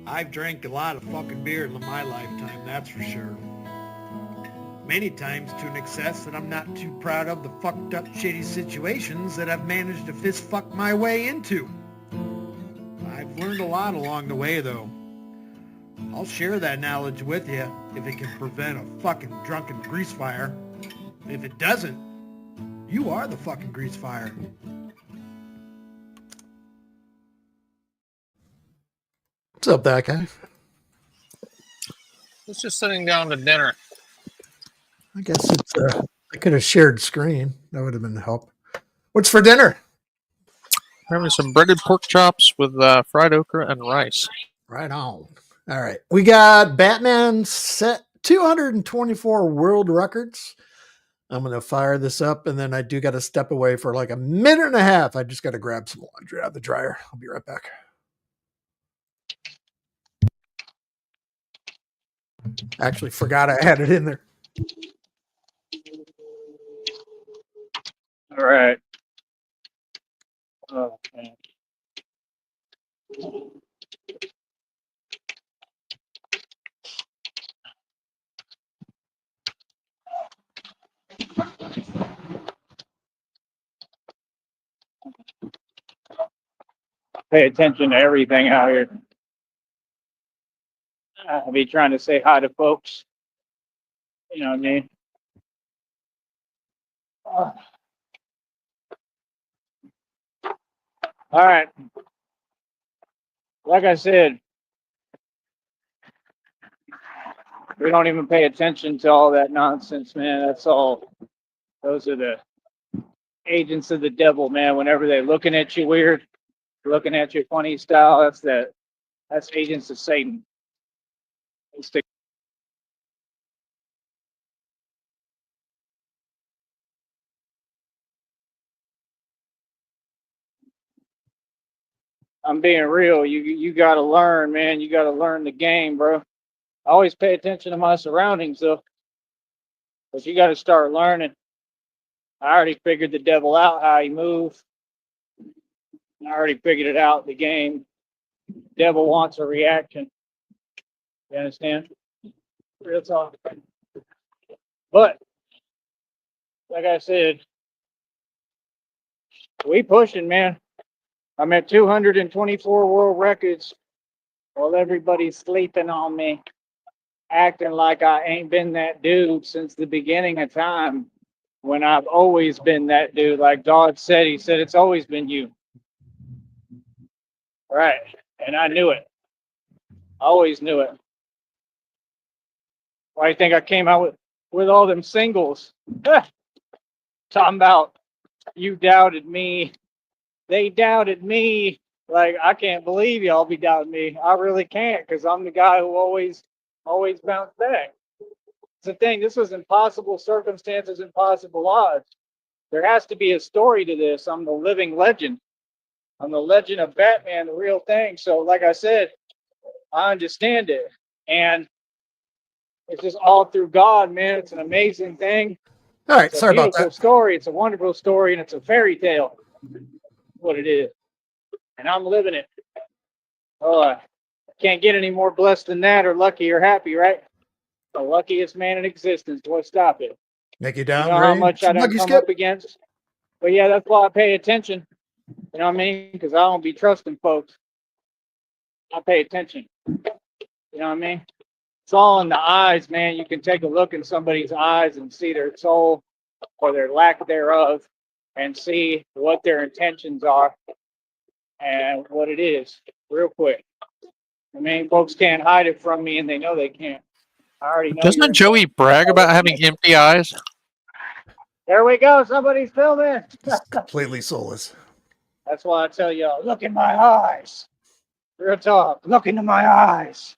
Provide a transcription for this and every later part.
I've drank a lot of fucking beer in my lifetime, that's for sure. Many times to an excess that I'm not too proud of the fucked up shitty situations that I've managed to fist fuck my way into. I've learned a lot along the way though. I'll share that knowledge with you if it can prevent a fucking drunken grease fire. If it doesn't, you are the fucking grease fire. What's up, that guy? It's just sitting down to dinner. I guess it's I could have shared screen. That would have been help. What's for dinner? Having some breaded pork chops with fried okra and rice. Right on. All right. We got Batman set 224 world records. I'm going to fire this up, and then I do got to step away for like a minute and a half. I just got to grab some laundry out of the dryer. I'll be right back. Actually, forgot I had it in there. All right. Oh, man. Pay attention to everything out here. I'll be trying to say hi to folks. You know what I mean? All right. Like I said, we don't even pay attention to all that nonsense, man. That's all. Those are the agents of the devil, man. Whenever they're looking at you weird, looking at you funny style, that's agents of Satan. I'm being real. You got to learn, man. You got to learn the game, bro. I always pay attention to my surroundings, though. But you got to start learning. I already figured the devil out, how he moves. I already figured it out, the game. Devil wants a reaction. You understand? Real talk. But, like I said, we pushing, man. I'm at 224 world records while everybody's sleeping on me, acting like I ain't been that dude since the beginning of time, when I've always been that dude. Like God said, he said, it's always been you. Right. And I knew it. I always knew it. Why do you think I came out with all them singles? Talking about you doubted me. They doubted me. Like, I can't believe y'all be doubting me. I really can't, because I'm the guy who always bounced back. It's the thing. This was impossible circumstances, impossible odds. There has to be a story to this. I'm the living legend. I'm the legend of Batman, the real thing. So, like I said, I understand it. And it's just all through God, man. It's an amazing thing. All right. It's Sorry a about beautiful that. story. It's a wonderful story, and it's a fairy tale. What it is. And I'm living it. Oh, I can't get any more blessed than that, or lucky or happy, right? The luckiest man in existence. Boy, stop it. Make you down, You know Ray? how much I done Lucky come skip? up against? But yeah, that's why I pay attention. You know what I mean? Because I don't be trusting folks. I pay attention. You know what I mean? It's all in the eyes, man. You can take a look in somebody's eyes and see their soul or their lack thereof, and see what their intentions are and what it is real quick. I mean, folks can't hide it from me, and they know they can't. I already know. Doesn't Joey brag about having empty eyes? There we go. Somebody's filming. Just completely soulless. That's why I tell y'all, look in my eyes. Real talk. Look into my eyes.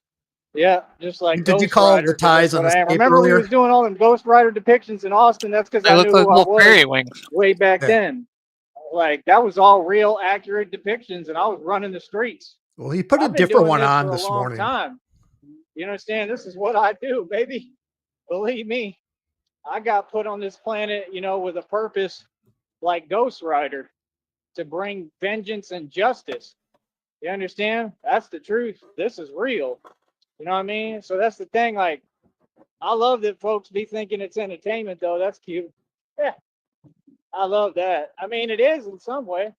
Yeah, just like Did you Ghost call Rider, the 'cause that's ties on what the I am. tape Remember we earlier? was doing all them Ghost Rider depictions in Austin? That's because They I look knew like who I little was fairy wings. way back Yeah. then. Like, that was all real accurate depictions, and I was running the streets. Well, he put a I've been different doing one this on for a this long morning. time. You understand? This is what I do, baby. Believe me. I got put on this planet, you know, with a purpose like Ghost Rider, to bring vengeance and justice. You understand? That's the truth. This is real. You know what I mean? So that's the thing. Like, I love that folks be thinking it's entertainment, though. That's cute. Yeah, I love that. I mean, it is in some way.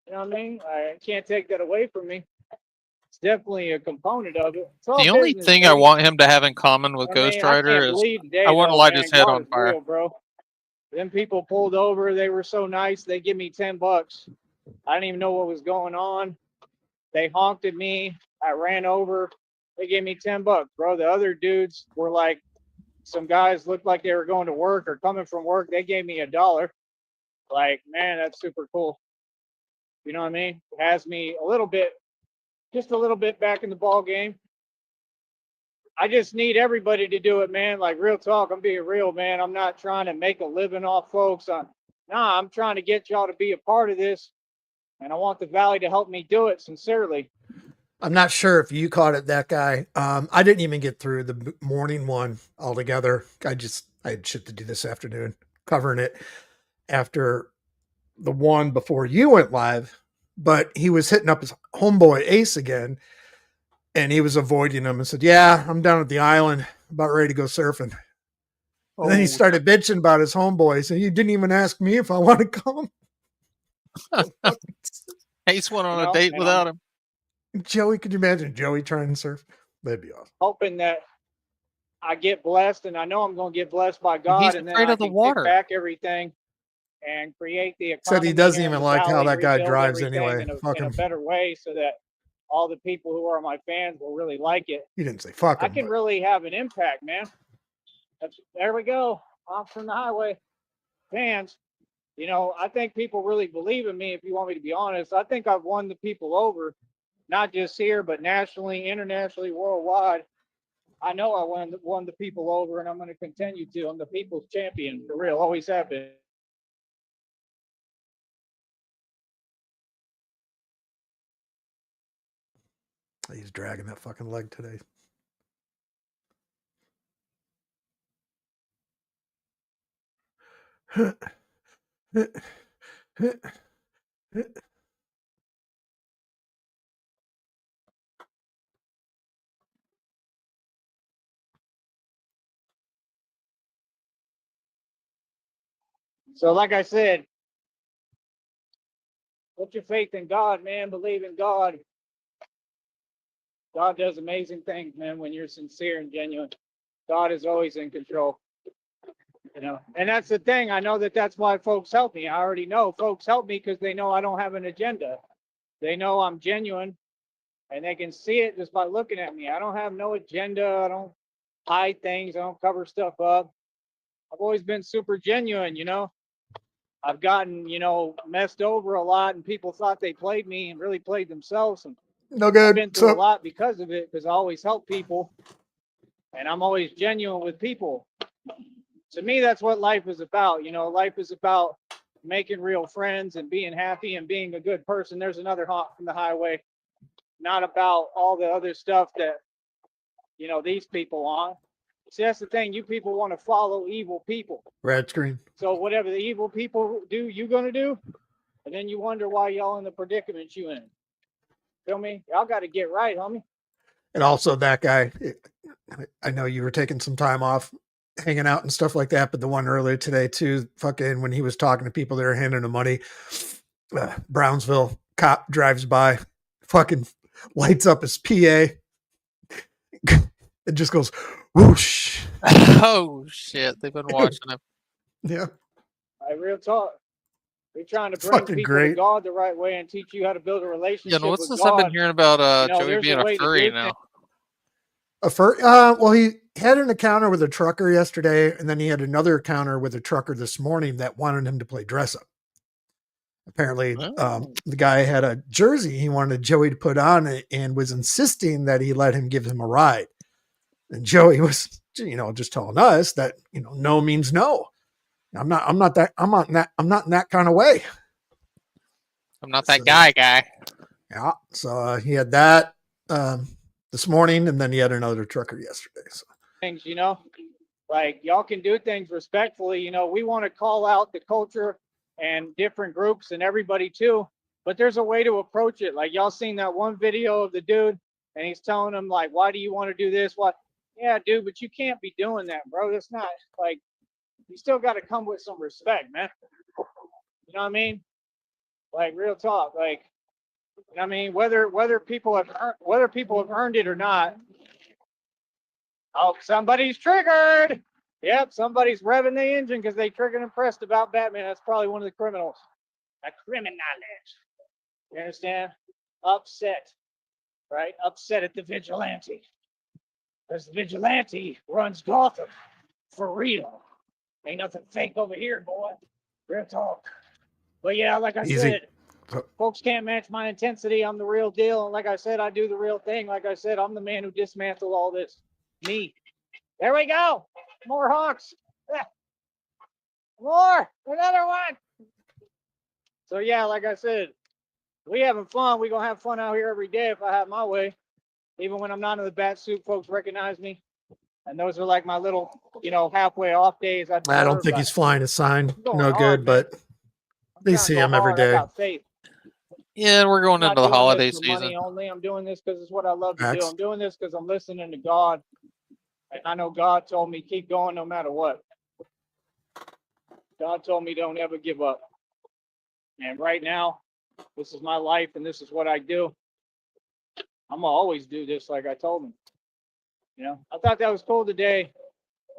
You know what I mean? I can't take that away from me. It's definitely a component of it. It's all The only business, thing I baby. want him to have in common with I Ghost mean, I Rider can't is believe I today, wouldn't though, light man. his head God on is fire. real, bro. Them people pulled over. They were so nice. They give me $10. I didn't even know what was going on. They honked at me. I ran over. They gave me $10, bro. The other dudes were like, some guys looked like they were going to work or coming from work. They gave me $1. Like, man, that's super cool. You know what I mean? It has me a little bit, just a little bit back in the ball game. I just need everybody to do it, man. Like, real talk. I'm being real, man. I'm not trying to make a living off folks. I'm trying to get y'all to be a part of this. And I want the Valley to help me do it sincerely. I'm not sure if you caught it, that guy. I didn't even get through the morning one altogether. I had shit to do this afternoon, covering it after the one before you went live. But he was hitting up his homeboy Ace again, and he was avoiding him and said, "Yeah, I'm down at the island, about ready to go surfing." And then he started bitching about his homeboy, saying, "You didn't even ask me if I want to come." Ace went on You a know, date and without him. Joey, could you imagine Joey trying to surf? That'd be awesome. hoping that I get blessed, and I know I'm going to get blessed by He's God, and then afraid I of the can water. kick back everything and create the Said economy he doesn't here in even the like how Valley, that guy rebuild drives everything anyway. Fuck in a him. better way so that all the people who are my fans will really like it. He didn't say fuck I him. can But really have an impact, man. There we go. Off from the highway. Fans, you know, I think people really believe in me, if you want me to be honest. I think I've won the people over, not just here, but nationally, internationally, worldwide. I know I won the people over, and I'm going to continue to. I'm the people's champion, for real. Always have been. he's dragging that fucking leg today. So, like I said, put your faith in God, man. Believe in God. God does amazing things, man, when you're sincere and genuine. God is always in control. You know, and that's the thing. I know that that's why folks help me. I already know folks help me because they know I don't have an agenda. They know I'm genuine, and they can see it just by looking at me. I don't have no agenda. I don't hide things. I don't cover stuff up. I've always been super genuine, you know. I've gotten, you know, messed over a lot, and people thought they played me and really played themselves. And No I've good. been through a lot because of it, because I always help people, and I'm always genuine with people. To me, that's what life is about. You know, life is about making real friends and being happy and being a good person. There's another honk from the highway. Not about all the other stuff that, you know, these people want. See, that's the thing. You people want to follow evil people. Red screen. So whatever the evil people do, you gonna do, and then you wonder why y'all in the predicament you in. Feel me? Y'all got to get right, homie. And also that guy, I know you were taking some time off hanging out and stuff like that, but the one earlier today too, fucking when he was talking to people that are handing him money, Brownsville cop drives by, fucking lights up his PA. It just goes whoosh. Oh shit! They've been watching him. Yeah. Real talk. We're trying to bring Fucking people great. to God the right way and teach you how to build a Yeah, relationship no, what's with this I've been God. hearing about You know, Joey there's being a a way to furry do now? Well, he had an encounter with a trucker yesterday, and then he had another encounter with a trucker this morning that wanted him to play dress up. Apparently, the guy had a jersey he wanted Joey to put on and was insisting that he let him give him a ride. And Joey was, you know, just telling us that, you know, no means no. I'm not in that kind of way. I'm not that guy. Yeah. So he had that this morning, and then he had another trucker yesterday. So things, you know, like y'all can do things respectfully. You know, we want to call out the culture and different groups and everybody too. But there's a way to approach it. Like, y'all seen that one video of the dude, and he's telling him, like, why do you want to do this? What? Yeah, dude, but you can't be doing that, bro. That's not, like, you still got to come with some respect, man. You know what I mean? Like, real talk. Like, you know what I mean? Whether people have earned it or not. Oh, somebody's triggered. Yep, somebody's revving the engine because they triggered and pressed about Batman. That's probably one of the criminals. A criminal. You understand? Upset, right? Upset at the vigilante. Because the vigilante runs Gotham for real. Ain't nothing fake over here, boy. Real talk. But yeah, like I said, folks can't match my intensity. I'm the real deal. And like I said, I do the real thing. Like I said, I'm the man who dismantled all this. Me. There we go. More hawks. More. Another one. So yeah, like I said, we having fun. We gonna have fun out here every day if I have my way. Even when I'm not in the bat suit, folks recognize me. And those are like my little, halfway off days. I don't think he's flying a sign. No hard, good, man. but they see him every day. I got faith. Yeah, we're going I'm into not the doing holiday this for season. money only. I'm doing this because it's what I love to do. Facts. I'm doing this because I'm listening to God. And I know God told me keep going no matter what. God told me don't ever give up. And right now, this is my life and this is what I do. I'm gonna always do this like I told him. I thought that was cool today.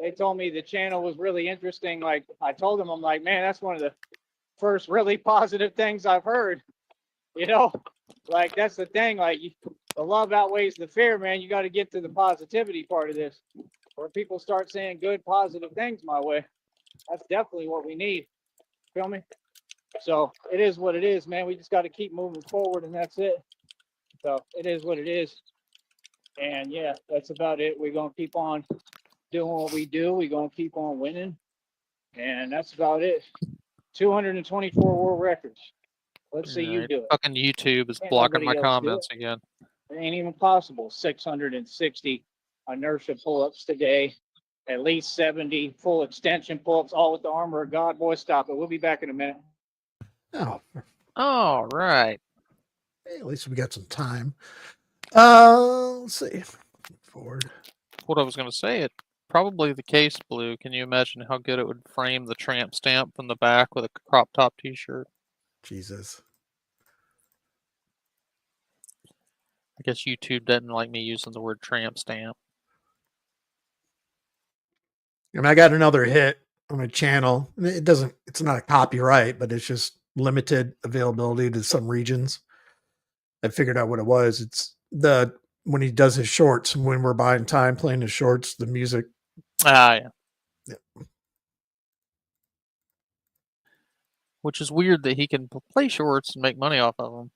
They told me the channel was really interesting. Like I told them, I'm like, man, that's one of the first really positive things I've heard. Like that's the thing. Like the love outweighs the fear, man. You got to get to the positivity part of this, where people start saying good, positive things my way. That's definitely what we need. Feel me? So it is what it is, man. We just got to keep moving forward, and that's it. So it is what it is. And yeah, that's about it. We're gonna keep on doing what we do. We're gonna keep on winning, and that's about it. 224 world records. Let's see you do it. Fucking YouTube is Can't blocking my nobody else do comments it. again. It ain't even possible. 660 inertia pull-ups today. At least 70 full extension pull-ups, all with the armor of God. Boy, stop it. We'll be back in a minute. Oh, All right. hey, at least we got some time. Let's see. Forward. What I was going to say, it probably the case blue. Can you imagine how good it would frame the tramp stamp from the back with a crop top t-shirt? Jesus. I guess YouTube doesn't like me using the word tramp stamp. And I got another hit on a channel. It's not a copyright, but it's just limited availability to some regions. I figured out what it was. It's when he does his shorts, when we're buying time playing his shorts, the music. Ah, yeah. Yeah. Which is weird that he can play shorts and make money off of them.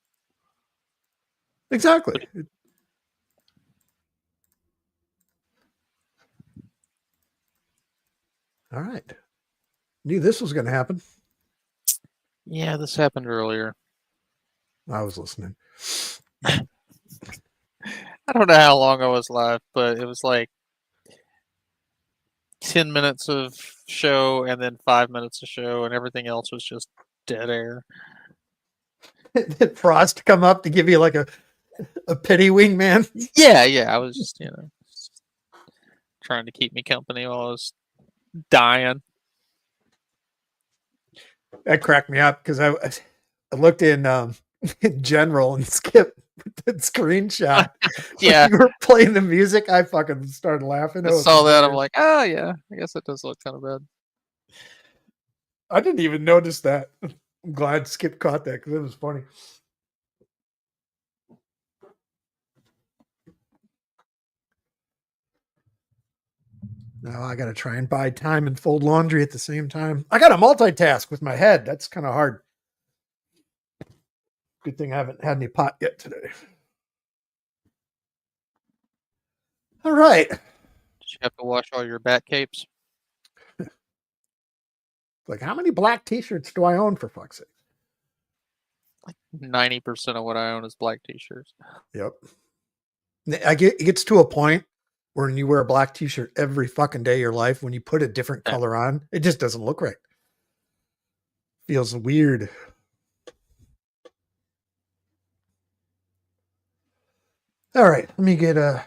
Exactly. All right. Knew this was going to happen. Yeah, this happened earlier. I was listening. I don't know how long I was live, but it was like 10 minutes of show and then 5 minutes of show, and everything else was just dead air. Did Frost come up to give you like a pity wing, man? Yeah. I was just, trying to keep me company while I was dying. That cracked me up because I looked in general and skipped the screenshot. Yeah. When you were playing the music, I fucking started laughing. I saw that. I'm like, oh, yeah. I guess it does look kind of bad. I didn't even notice that. I'm glad Skip caught that because it was funny. Now I got to try and buy time and fold laundry at the same time. I got to multitask with my head. That's kind of hard. Good thing I haven't had any pot yet today. All right. Did you have to wash all your bat capes? Like, how many black t-shirts do I own, for fuck's sake? Like 90% of what I own is black t-shirts. Yep. It gets to a point where when you wear a black t-shirt every fucking day of your life, when you put a different color on, it just doesn't look right. Feels weird. All right, let me get a.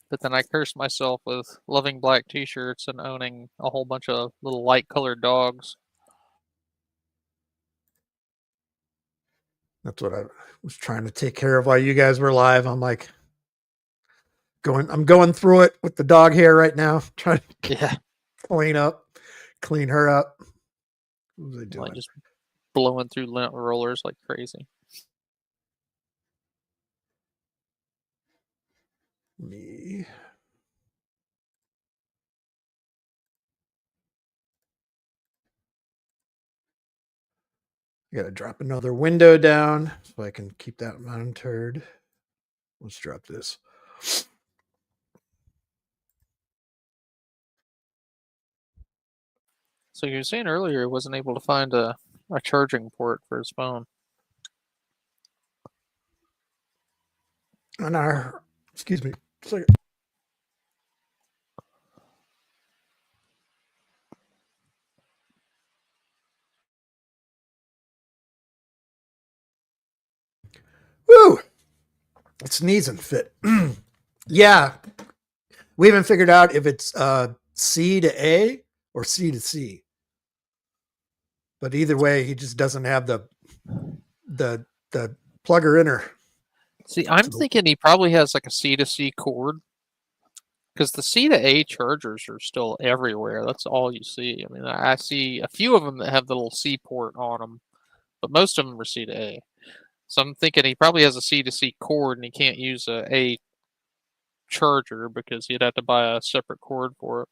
But then I cursed myself with loving black t-shirts and owning a whole bunch of little light-colored dogs. That's what I was trying to take care of while you guys were live. I'm like I'm going through it with the dog hair right now, trying to Yeah, clean her up. What was I doing? like just blowing through lint rollers like crazy. Me. I gotta drop another window down so I can keep that monitored. Let's drop this. So you were saying earlier he wasn't able to find a charging port for his phone. On our, excuse me, second. Woo! It's sneezing fit. Yeah. We haven't figured out if it's C to A or C to C. But either way, he just doesn't have the plugger inner. See, I'm thinking he probably has like a C to C cord. Because the C to A chargers are still everywhere. That's all you see. I mean, I see a few of them that have the little C port on them, but most of them are C to A. So I'm thinking he probably has a C to C cord and he can't use a charger because he'd have to buy a separate cord for it.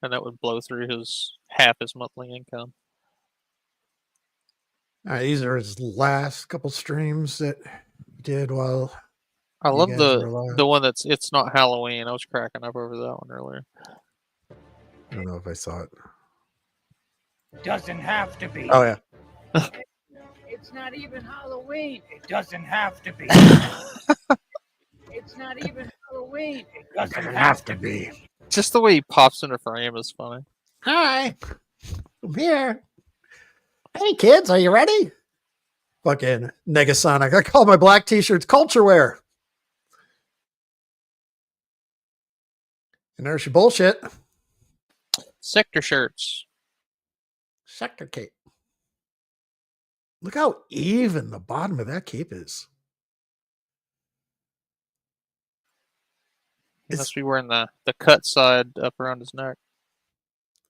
And that would blow through half his monthly income. All right, these are his last couple streams that he did while I you love guys the were alive. the one that's It's Not Halloween. I was cracking up over that one earlier. I don't know if I saw it. Doesn't have to be. Oh yeah. It's not even Halloween. It doesn't have to be. It's not even Halloween. It doesn't have to be. Just the way he pops into frame is funny. Hi, I'm here. Hey kids, are you ready? Fucking Negasonic. I call my black t-shirts culture wear. And there's your bullshit. Sector shirts. Sector cape. Look how even the bottom of that cape is. He must be wearing the cut side up around his neck.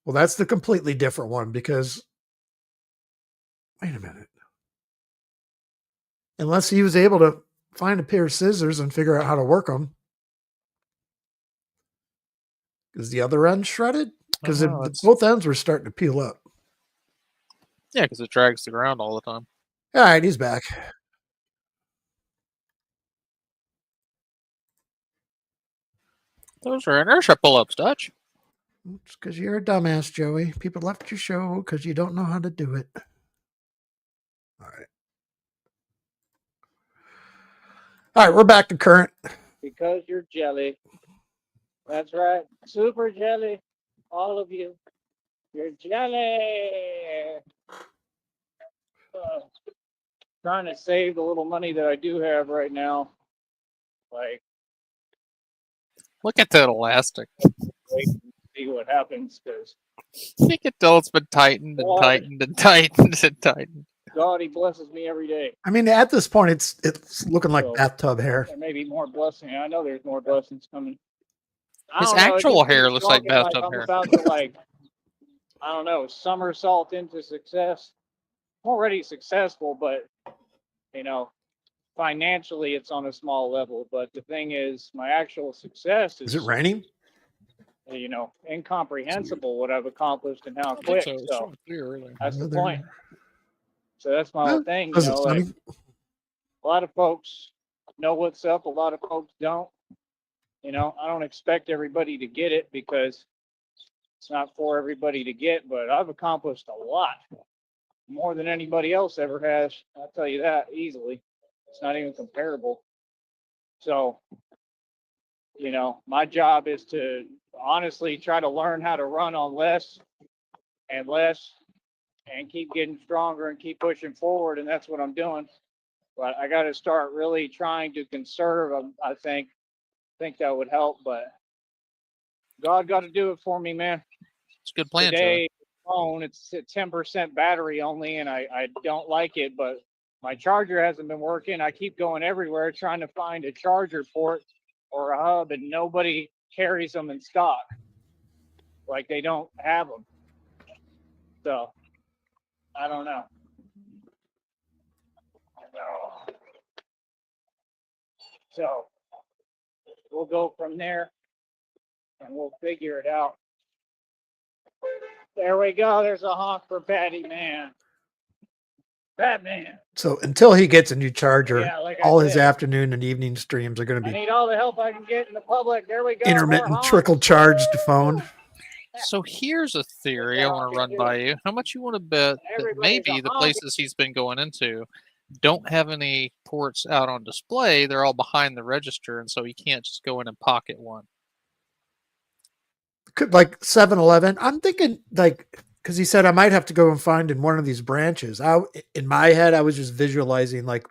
Well, that's the completely different one because, wait a minute. Unless he was able to find a pair of scissors and figure out how to work them. Is the other end shredded? Because both ends were starting to peel up. Yeah, because it drags the ground all the time. All right, he's back. Those are inertia pull-ups, Dutch. It's because you're a dumbass, Joey. People left your show because you don't know how to do it. All right. All right, we're back to current. Because you're jelly. That's right. Super jelly. All of you. You're jelly. Trying to save the little money that I do have right now. Like, Look at that elastic. wait and see what happens because You can tell it's been tightened and tightened and tightened and tightened. God, he blesses me every day. I mean, at this point, it's looking like So, bathtub hair. There may be more blessings. I know there's more blessings coming. His actual hair looks like bathtub hair. I'm about to, like, I don't know, somersault into success. I'm already successful, but, you know, financially it's on a small level. But the thing is, my actual success Is it raining? You know, incomprehensible what I've accomplished and how quick. So that's the point. So that's my whole thing. You know, like, a lot of folks know what's up. A lot of folks don't. You know, I don't expect everybody to get it because it's not for everybody to get, but I've accomplished a lot. More than anybody else ever has. I'll tell you that easily. It's not even comparable. So, you know, my job is to honestly try to learn how to run on less and less and keep getting stronger and keep pushing forward. And that's what I'm doing. But I got to start really trying to conserve. I think that would help. But God got to do it for me, man. It's a good plan, Today, phone, it's at 10% battery only, and I don't like it, but my charger hasn't been working. I keep going everywhere trying to find a charger port or a hub, and nobody carries them in stock. Like they don't have them. So I don't know. So we'll go from there and we'll figure it out. There we go. There's a honk for Patty Man. Batman. So until he gets a new charger, Yeah, like all I his said, afternoon and evening streams are going to I be need all the help I can get in the public. There we go. intermittent More honks. trickle charged phone. So here's a theory I want to run by you. How much you want to bet that Everybody's maybe a the honk. places he's been going into don't have any ports out on display? They're all behind the register, and so he can't just go in and pocket one. Could like 7-Eleven. I'm thinking like because he said I might have to go and find in one of these branches. In my head, I was just visualizing like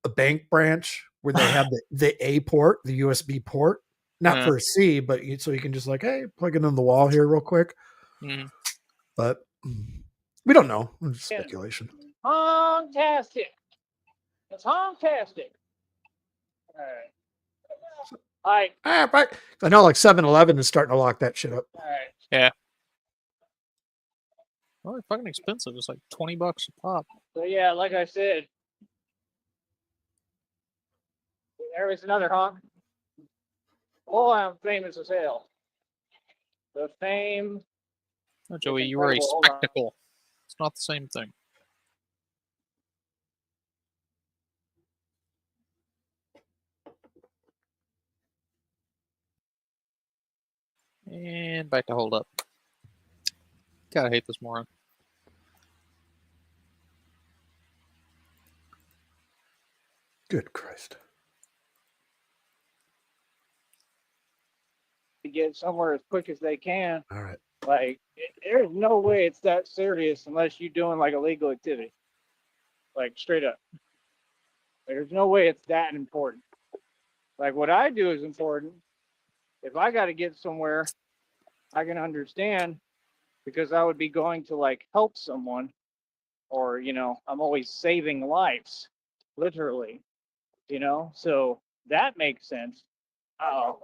a bank branch where they have the A port, the USB port, not for a C, but so you can just like, hey, plug it in the wall here real quick. Mm. But we don't know. It's speculation. Hontastic. It's hontastic. All right. All right. Right. I know like 7-Eleven is starting to lock that shit up. All right. Yeah. Well, they're fucking expensive. It's like $20 a pop. So yeah, like I said, there was another honk. Oh, I'm famous as hell. The fame. Oh, Joey, you were a Incredible. Hold on. spectacle. It's not the same thing. And back to hold up. Gotta hate this moron. Good Christ. To get somewhere as quick as they can. All right. Like, there's no way it's that serious unless you're doing like illegal activity. Like, straight up. There's no way it's that important. Like, what I do is important. If I got to get somewhere, I can understand because I would be going to like help someone or, I'm always saving lives, literally, so that makes sense. Oh.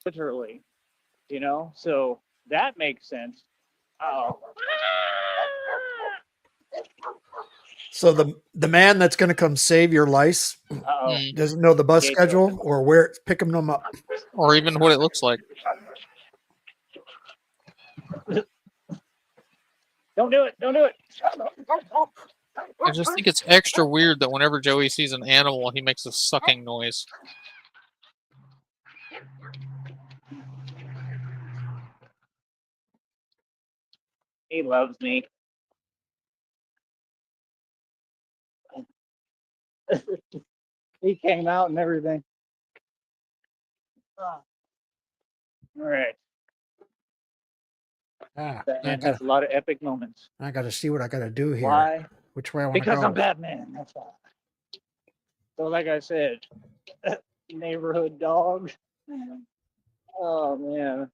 Literally, so that makes sense. Oh. So the man that's going to come save your lice doesn't know the bus Gates schedule open. or where picking them up. Or even what it looks like. Don't do it. Don't do it. I just think it's extra weird that whenever Joey sees an animal, he makes a sucking noise. He loves me. He came out and everything. All right. Batman has a lot of epic moments. I got to see what I got to do here. Why? Which way I want to go. Because I'm Batman. That's why. So, like I said, neighborhood dog. Oh man.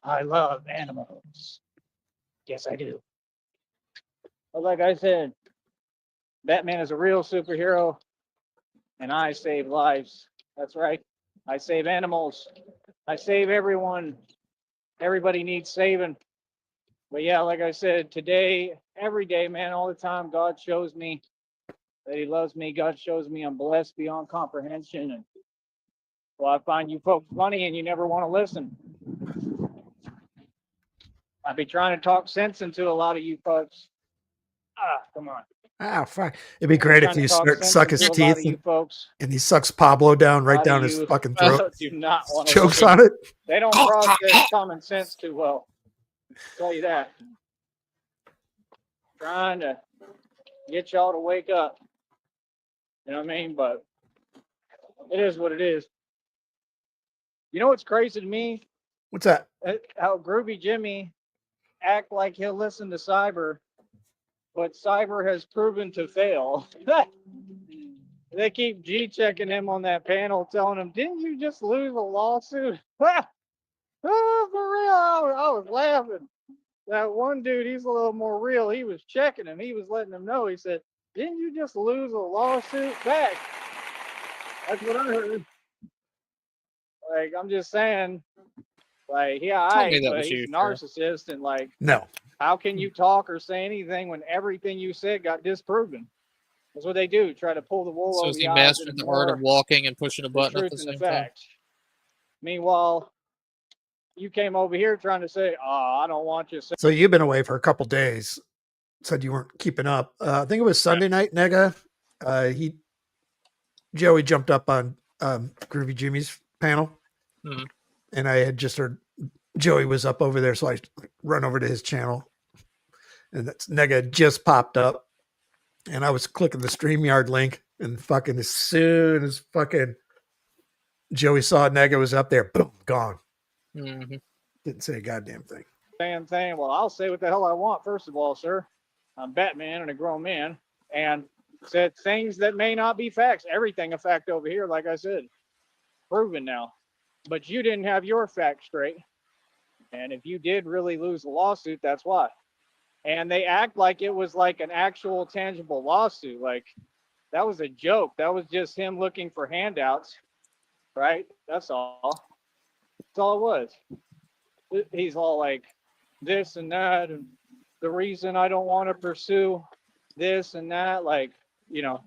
I love animals. Yes, I do. But like I said, Batman is a real superhero, and I save lives. That's right. I save animals. I save everyone. Everybody needs saving. But yeah, like I said, today, every day, man, all the time, God shows me that He loves me. God shows me I'm blessed beyond comprehension. And well, I find you folks funny, and you never want to listen. I'd be trying to talk sense into a lot of you folks. Come on. Fine. It'd be great if you start to suck his teeth and he sucks Pablo down right down his fucking throat. Do not want to Chokes on it. They don't process common sense too well. I'll tell you that. Trying to get y'all to wake up. You know what I mean? But it is what it is. You know what's crazy to me? What's that? How Groovy Jimmy act like he'll listen to Cyber, but Cyber has proven to fail. They keep G-checking him on that panel, telling him, didn't you just lose a lawsuit? Oh, for real. I was laughing. That one dude, he's a little more real. He was checking him. He was letting him know. He said, didn't you just lose a lawsuit back? That's what I heard. Like, I'm just saying, like, yeah, Tell me that but was he's you, a Sheriff. narcissist. And, like, No. how can you talk or say anything when everything you said got disproven? That's what they do. Try to pull the wool So over is he the eyes and mastered the art of ignore walking and pushing a the button at truth the and the same time? facts. Meanwhile, you came over here trying to say, oh, I don't want you to say. So you've been away for a couple days. Said you weren't keeping up. I think it was Sunday night, Nega. Joey jumped up on Groovy Jimmy's panel, Mhm. and I had just heard Joey was up over there, so I run over to his channel, and that's Nega just popped up, and I was clicking the StreamYard link, and fucking as soon as fucking Joey saw Nega was up there, boom, gone. Mhm. Didn't say a goddamn thing. Thing. Well, I'll say what the hell I want. First of all, sir, I'm Batman and a grown man, and said things that may not be facts. Everything a fact over here, like I said, proven now. But you didn't have your facts straight, and if you did really lose a lawsuit, that's why. And they act like it was like an actual tangible lawsuit. Like that was a joke. That was just him looking for handouts, right? That's all. That's all it was. He's all like this and that, and the reason I don't want to pursue this and that, like, you know,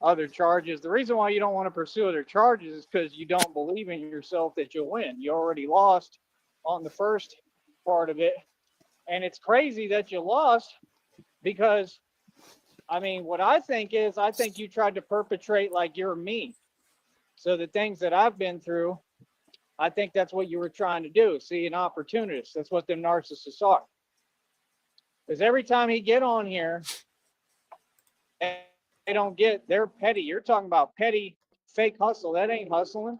other charges. The reason why you don't want to pursue other charges is because you don't believe in yourself that you'll win. You already lost on the first part of it. And it's crazy that you lost because, I mean, what I think is, I think you tried to perpetrate like you're me. So the things that I've been through, I think that's what you were trying to do. See, an opportunist. That's what them narcissists are. Because every time he get on here, and they don't get, they're petty. You're talking about petty fake hustle. That ain't hustling.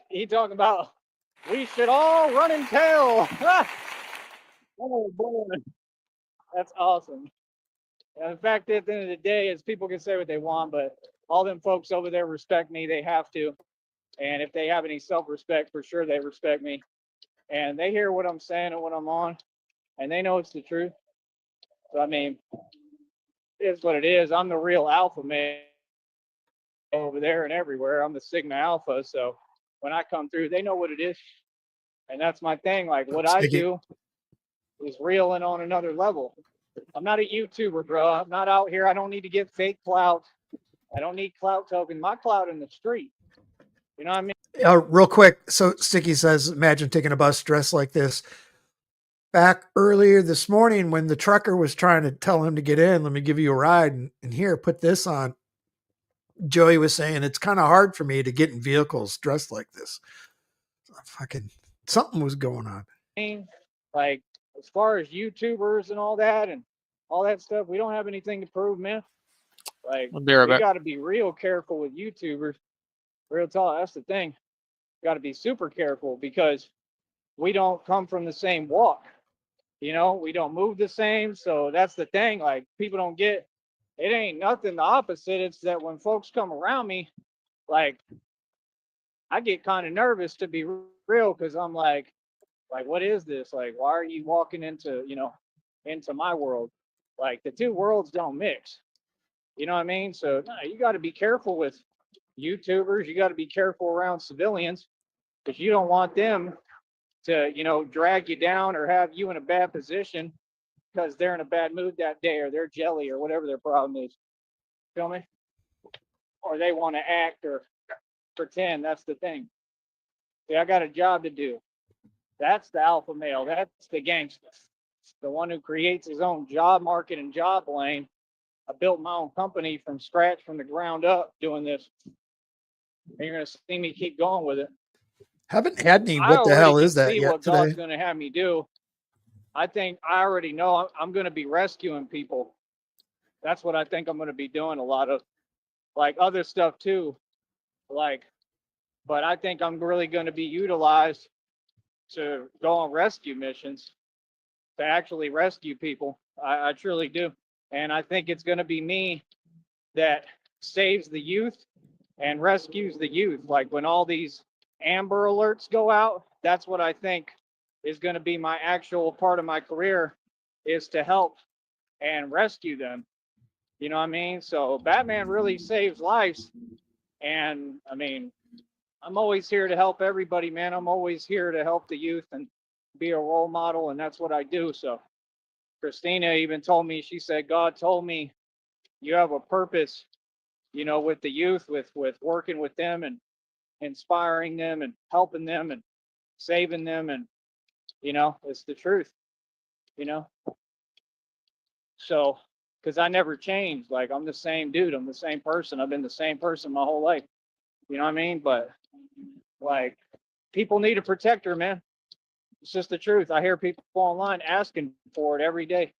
He talking about we should all run and tell. Oh boy, that's awesome. And in fact, at the end of the day, is people can say what they want, but all them folks over there respect me. They have to, and if they have any self-respect, for sure they respect me, and they hear what I'm saying and what I'm on, and they know it's the truth. So I mean, it's what it is. I'm the real alpha male over there and everywhere. I'm the Sigma Alpha. So when I come through, they know what it is. And that's my thing. Like what I do is real and on another level. I'm not a YouTuber, bro. I'm not out here. I don't need to get fake clout. I don't need clout token. My clout in the street. You know what I mean? Real quick. So Sticky says, imagine taking a bus dressed like this. Back earlier this morning when the trucker was trying to tell him to get in, let me give you a ride, and here, put this on. Joey was saying it's kind of hard for me to get in vehicles dressed like this. Fucking something was going on. Like as far as YouTubers and all that stuff, we don't have anything to prove, man. Like I'll be right we back. got to be real careful with YouTubers. Real talk. That's the thing. Got to be super careful because we don't come from the same walk. You know, we don't move the same. So that's the thing. Like people don't get. It ain't nothing the opposite. It's that when folks come around me, like I get kind of nervous to be real because I'm like, what is this? Like, why are you walking into, into my world? Like the two worlds don't mix. You know what I mean? So no, you got to be careful with YouTubers. You got to be careful around civilians because you don't want them to, drag you down or have you in a bad position because they're in a bad mood that day or they're jelly or whatever their problem is. Feel me? Or they want to act or pretend. That's the thing. See, I got a job to do. That's the alpha male. That's the gangster. The one who creates his own job market and job lane. I built my own company from scratch, from the ground up, doing this. And you're going to see me keep going with it. Haven't had any. I What the hell is that see yet what today? God's going to have me do. I think I already know I'm going to be rescuing people. That's what I think I'm going to be doing a lot of. like other stuff too. Like, but I think I'm really going to be utilized to go on rescue missions to actually rescue people. I truly do. And I think it's going to be me that saves the youth and rescues the youth. Like when all these Amber Alerts go out, that's what I think is going to be my actual part of my career, is to help and rescue them. You know what I mean? So Batman really saves lives. And I mean, I'm always here to help everybody, man. I'm always here to help the youth and be a role model. And that's what I do. So Christina even told me, she said, God told me you have a purpose, you know, with the youth, with working with them and inspiring them and helping them and saving them. And, you know, it's the truth, you know? So, because I never changed. Like, I'm the same dude. I'm the same person. I've been the same person my whole life. You know what I mean? But, like, people need a protector, man. It's just the truth. I hear people online asking for it every day.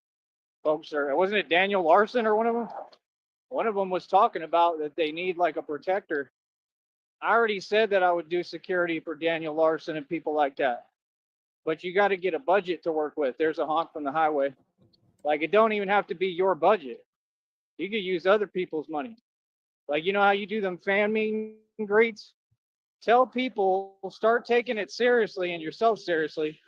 Folks are, wasn't it Daniel Larson or one of them? One of them was talking about that they need like a protector. I already said that I would do security for Daniel Larson and people like that. But you got to get a budget to work with. There's a honk from the highway. Like, it don't even have to be your budget. You could use other people's money. Like, you know how you do them fan meet and greets? Tell people, start taking it seriously and yourself seriously.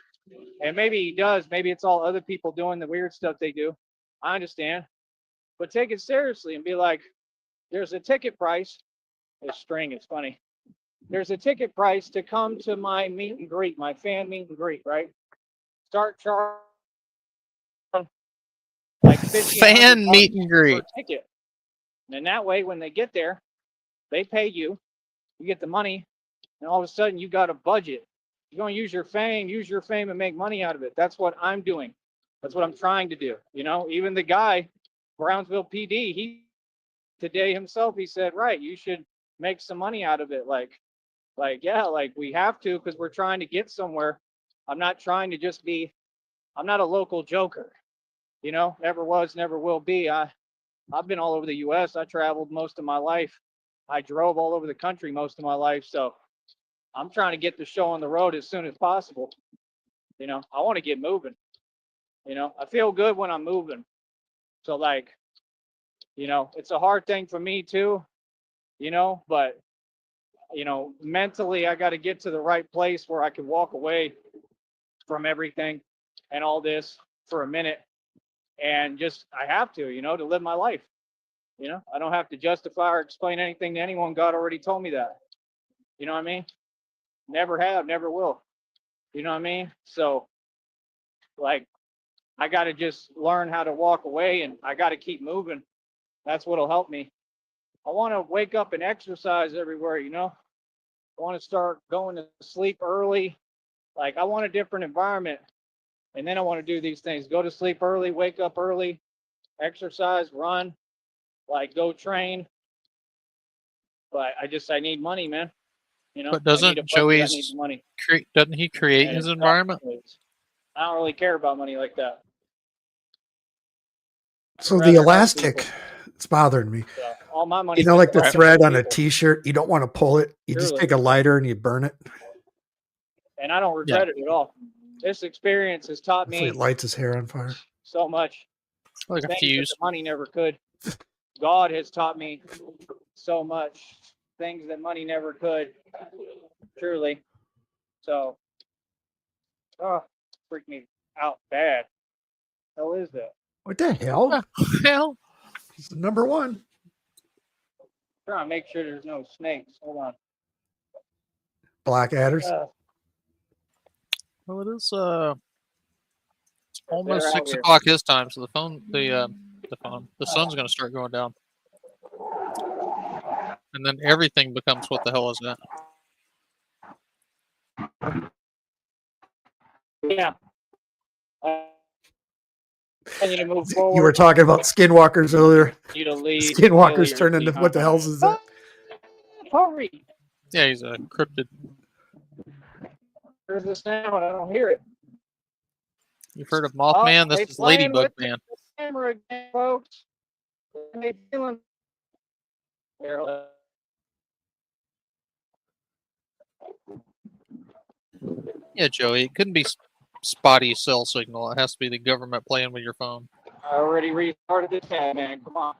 And maybe he does. Maybe it's all other people doing the weird stuff they do. I understand. But take it seriously and be like, there's a ticket price. This string is funny. There's a ticket price to come to my meet and greet, my fan meet and greet, right? Start charging like 50, Fan $100 meet and greet. per ticket. And that way, when they get there, they pay you, you get the money, and all of a sudden you got a budget. You're going to use your fame and make money out of it. That's what I'm doing. That's what I'm trying to do. You know, even the guy, Brownsville PD, he today himself, he said, right, you should make some money out of it. Like, yeah, like we have to, because we're trying to get somewhere. I'm not trying to just be, I'm not a local joker, you know, never was, never will be. I've been all over the US. I traveled most of my life. I drove all over the country most of my life. So I'm trying to get the show on the road as soon as possible. You know, I want to get moving. You know, I feel good when I'm moving. So like, you know, it's a hard thing for me too, you know, but you know, mentally I got to get to the right place where I can walk away from everything and all this for a minute, and just I have to, you know, to live my life. You know, I don't have to justify or explain anything to anyone. God already told me that. You know what I mean? Never have, never will. You know what I mean? So like I got to just learn how to walk away, and I got to keep moving. That's what'll help me. I want to wake up and exercise everywhere, you know. I want to start going to sleep early. Like I want a different environment. And then I want to do these things. Go to sleep early, wake up early, exercise, run, like go train. But I need money, man. You know, But I need a doesn't budget. I need the money. doesn't he create And his it's environment? I don't really care about money like that. So I'd the rather help elastic, people. it's bothering me. So all my money You know, goes like to the helping thread other on a people. t-shirt, you don't want to pull it. You just Truly. take a lighter and you burn it. And I don't regret it at all. This experience has taught Hopefully me it lights his hair on fire. so much. Like a Things that fuse. the money never could. God has taught me so much. Things that money never could. Truly. So, oh, freak me out bad. Hell is that? What the hell? Hell, It's number one. Trying to make sure there's no snakes. Hold on. Black adders. well, it is They're almost out 6 here. o'clock his time, so the sun's going to start going down, and then everything becomes what the hell is that? Yeah. I need to move forward. You were talking about skinwalkers earlier. You to leave. Skinwalkers turn into what the hell's is that? Hurry. Yeah, he's a cryptid. There's the sound. I don't hear it. You've heard of Mothman? They This is playing Ladybug with Man. the camera again, folks. They feeling Yeah, Joey, it couldn't be spotty cell signal. It has to be the government playing with your phone. I already restarted the tab, man. Come on.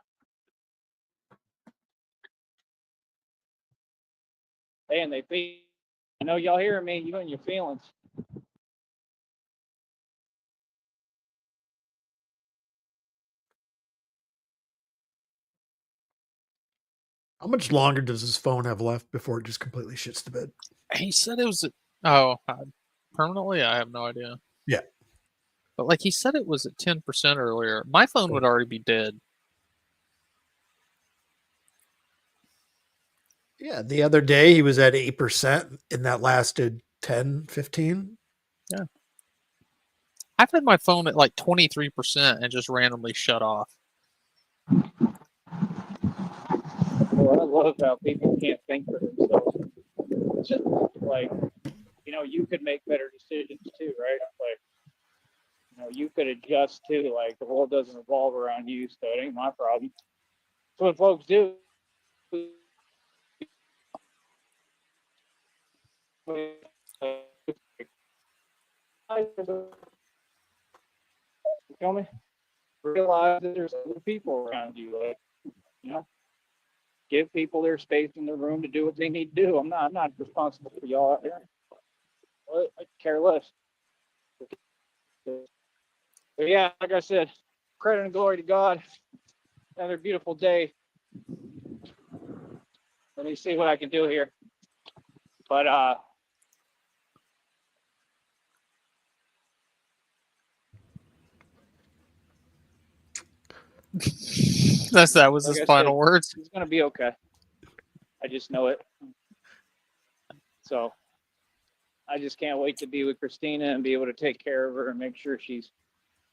Hey, and they feel. I know y'all hearing me. You and your feelings. How much longer does his phone have left before it just completely shits the bed? He said it was permanently. I have no idea. Yeah, but like he said, it was at 10% earlier. My phone would already be dead. Yeah, the other day he was at 8%, and that lasted 10, 15. Yeah. I've had my phone at like 23% and just randomly shut off. Well, I love how people can't think for themselves. It's just like, you could make better decisions too, right? Like, you could adjust too. Like, the world doesn't revolve around you, so it ain't my problem. That's what folks do. You feel me? Realize that there's other people around you. Like, give people their space and their room to do what they need to do. I'm not responsible for y'all out there. I care less. But yeah, like I said, credit and glory to God. Another beautiful day. Let me see what I can do here. But that was his final words. It's gonna be okay. I just know it. So I just can't wait to be with Christina and be able to take care of her and make sure she's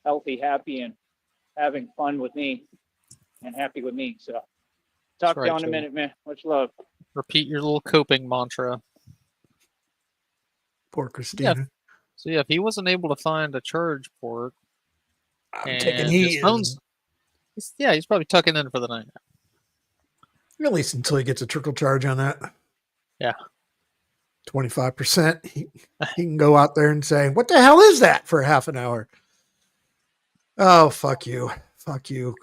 healthy, happy, and having fun with me and happy with me. So talk to you in a minute, man. Much love. Repeat your little coping mantra. Poor Christina. Yeah. So yeah, if he wasn't able to find a charge port, I'm taking his phone's, he's probably tucking in for the night. At least until he gets a trickle charge on that. Yeah. 25%. He can go out there and say, what the hell is that, for half an hour? Oh, fuck you. Fuck you,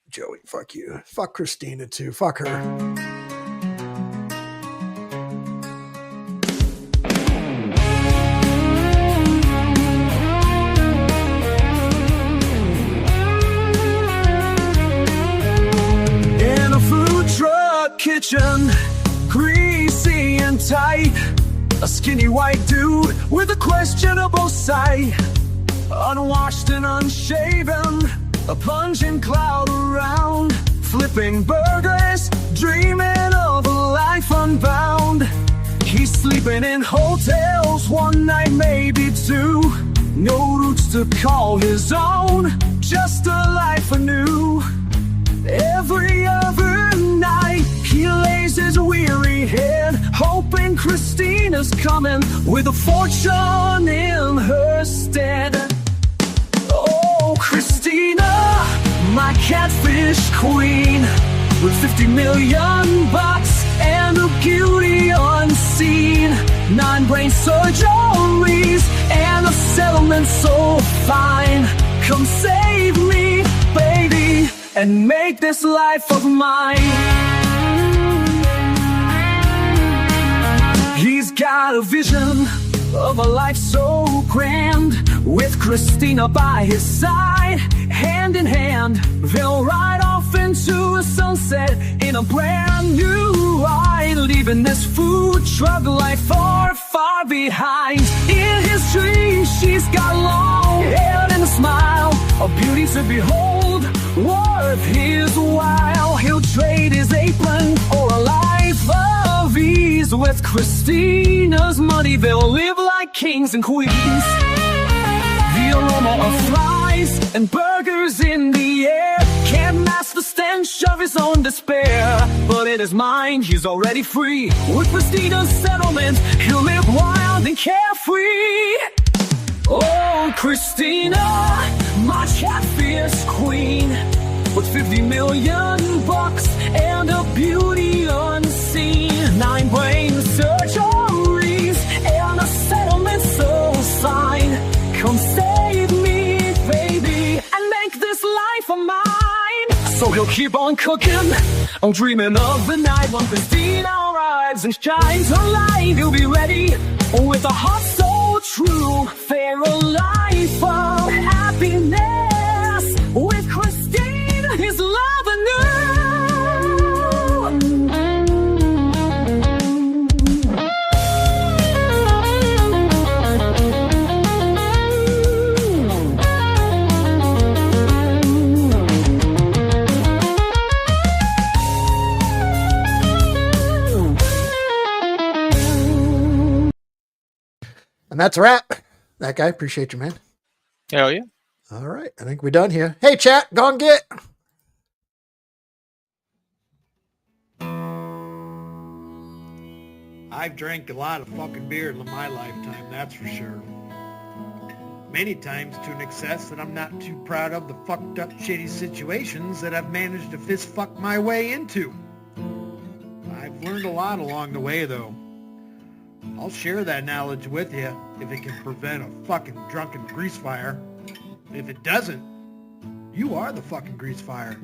Joey. Fuck you. Fuck Christina, too. Fuck her. Kitchen, greasy and tight, a skinny white dude with a questionable sight, unwashed and unshaven, a pungent cloud around, flipping burgers, dreaming of a life unbound. He's sleeping in hotels, one night, maybe two, no roots to call his own, just a life anew. Every other night he lays his weary head, hoping Christina's coming with a fortune in her stead. Oh, Christina, my catfish queen, with 50 million bucks and a beauty unseen, 9 brain surgeries and a settlement so fine. Come save me, baby, and make this life of mine. He's got a vision of a life so grand, with Christina by his side, hand in hand. They'll ride off into a sunset in a brand new ride, leaving this food truck life far, far behind. In his dreams, she's got long hair and a smile, a beauty to behold, worth his while. He'll trade his apron for a life of ease. With Christina's money, they'll live like kings and queens. The aroma of fries and burgers in the air can't mask the stench of his own despair. But in his mind, he's already free. With Christina's settlement, he'll live wild and carefree. Oh, Christina, my catfish queen, with 50 million bucks and a beauty So he'll keep on cooking. I'm dreaming of the night when Christina arrives and shines her light. He'll be ready with a heart so true. For a life of happiness with Christine, his love anew. And that's a wrap. That guy, appreciate you, man. Hell yeah. All right, I think we're done here. Hey, chat, go and get. I've drank a lot of fucking beer in my lifetime, that's for sure. Many times to an excess that I'm not too proud of the fucked up shitty situations that I've managed to fist fuck my way into. I've learned a lot along the way though. I'll share that knowledge with you if it can prevent a fucking drunken grease fire. If it doesn't, you are the fucking grease fire.